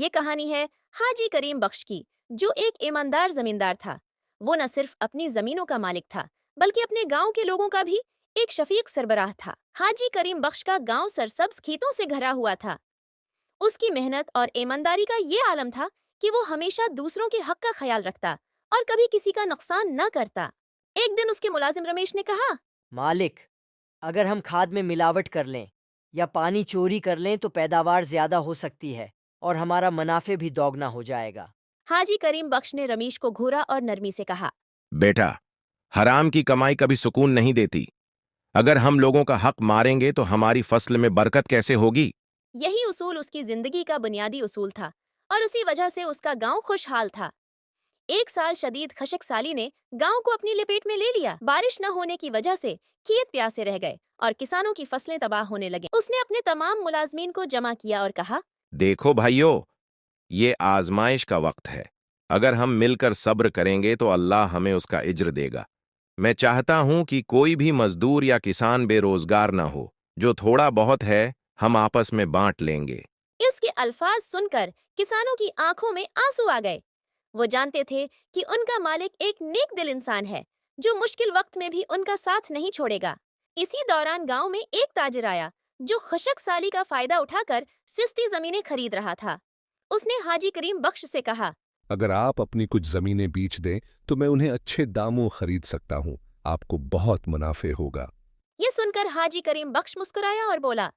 یہ کہانی ہے حاجی کریم بخش کی، جو ایک ایماندار زمیندار تھا۔ وہ نہ صرف اپنی زمینوں کا مالک تھا بلکہ اپنے گاؤں کے لوگوں کا بھی ایک شفیق سربراہ تھا۔ حاجی کریم بخش کا گاؤں سرسبز کھیتوں سے گھرا ہوا تھا۔ اس کی محنت اور ایمانداری کا یہ عالم تھا کہ وہ ہمیشہ دوسروں کے حق کا خیال رکھتا اور کبھی کسی کا نقصان نہ کرتا۔ ایک دن اس کے ملازم رمیش نے کہا، مالک، اگر ہم کھاد میں ملاوٹ کر لیں یا پانی چوری کر لیں تو پیداوار زیادہ ہو سکتی ہے اور ہمارا منافع بھی دوگنا ہو جائے گا۔ حاجی کریم بخش نے رمیش کو گھورا اور نرمی سے کہا، بیٹا، حرام کی کمائی کبھی سکون نہیں دیتی۔ اگر ہم لوگوں کا حق ماریں گے تو ہماری فصل میں برکت کیسے ہوگی؟ یہی اصول اس کی زندگی کا بنیادی اصول تھا اور اسی وجہ سے اس کا گاؤں خوشحال تھا۔ ایک سال شدید خشک سالی نے گاؤں کو اپنی لپیٹ میں لے لیا۔ بارش نہ ہونے کی وجہ سے کھیت پیاسے رہ گئے اور کسانوں کی فصلیں تباہ ہونے لگیں۔ اس نے اپنے تمام ملازمین کو جمع کیا اور کہا، دیکھو بھائیو، یہ آزمائش کا وقت ہے۔ اگر ہم مل کر صبر کریں گے تو اللہ ہمیں اس کا اجر دے گا۔ میں چاہتا ہوں کہ کوئی بھی مزدور یا کسان بے روزگار نہ ہو۔ جو تھوڑا بہت ہے ہم آپس میں بانٹ لیں گے۔ اس کے الفاظ سن کر کسانوں کی آنکھوں میں آنسو آ گئے۔ وہ جانتے تھے کہ ان کا مالک ایک نیک دل انسان ہے جو مشکل وقت میں بھی ان کا ساتھ نہیں چھوڑے گا۔ اسی دوران گاؤں میں ایک تاجر آیا جو خشک سالی کا فائدہ اٹھا کر سستی زمینیں خرید رہا تھا۔ اس نے حاجی کریم بخش سے کہا، اگر آپ اپنی کچھ زمینیں بیچ دیں تو میں انہیں اچھے داموں خرید سکتا ہوں، آپ کو بہت منافع ہوگا۔ یہ سن کر حاجی کریم بخش مسکرایا اور بولا،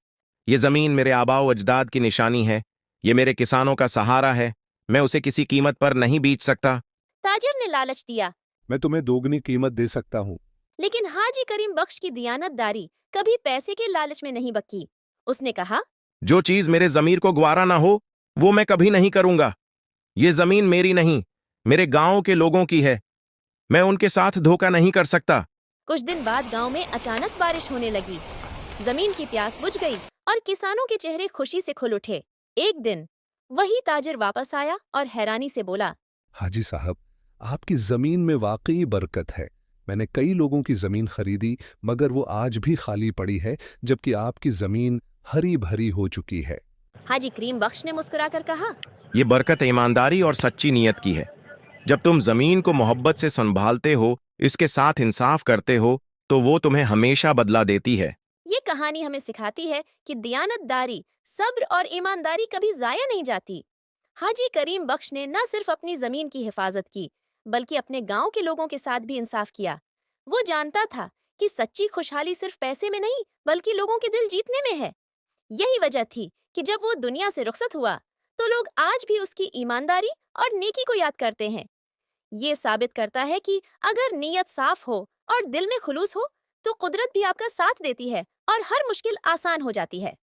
یہ زمین میرے آباء و اجداد کی نشانی ہے، یہ میرے کسانوں کا سہارا ہے، میں اسے کسی قیمت پر نہیں بیچ سکتا۔ تاجر نے لالچ دیا، میں تمہیں دوگنی قیمت دے سکتا ہوں۔ لیکن حاجی کریم بخش کی دیانت داری کبھی پیسے کے لالچ میں نہیں بکی۔ اس نے کہا، جو چیز میرے ضمیر کو گوارا نہ ہو وہ میں کبھی نہیں کروں گا۔ یہ زمین میری نہیں، میرے گاؤں کے لوگوں کی ہے، میں ان کے ساتھ دھوکہ نہیں کر سکتا۔ کچھ دن بعد گاؤں میں اچانک بارش ہونے لگی، زمین کی پیاس بجھ گئی اور کسانوں کے چہرے خوشی سے کھل اٹھے۔ ایک دن وہی تاجر واپس آیا اور حیرانی سے بولا، حاجی صاحب، آپ کی زمین میں واقعی برکت ہے۔ میں نے کئی لوگوں کی زمین خریدی مگر وہ آج بھی خالی پڑی ہے، جبکہ آپ کی زمین ہری بھری ہو چکی ہے۔ حاجی کریم بخش نے مسکرا کر کہا، یہ برکت ایمانداری اور سچی نیت کی ہے۔ جب تم زمین کو محبت سے سنبھالتے ہو، اس کے ساتھ انصاف کرتے ہو، تو وہ تمہیں ہمیشہ بدلہ دیتی ہے۔ یہ کہانی ہمیں سکھاتی ہے کہ دیانت داری، صبر اور ایمانداری کبھی ضائع نہیں جاتی۔ حاجی کریم بخش نے نہ صرف اپنی زمین کی حفاظت کی بلکہ اپنے گاؤں کے لوگوں کے ساتھ بھی انصاف کیا۔ وہ جانتا تھا کہ سچی خوشحالی صرف پیسے میں نہیں بلکہ لوگوں کے دل جیتنے میں ہے۔ یہی وجہ تھی کہ جب وہ دنیا سے رخصت ہوا تو لوگ آج بھی اس کی ایمانداری اور نیکی کو یاد کرتے ہیں۔ یہ ثابت کرتا ہے کہ اگر نیت صاف ہو اور دل میں خلوص ہو تو قدرت بھی آپ کا ساتھ دیتی ہے اور ہر مشکل آسان ہو جاتی ہے۔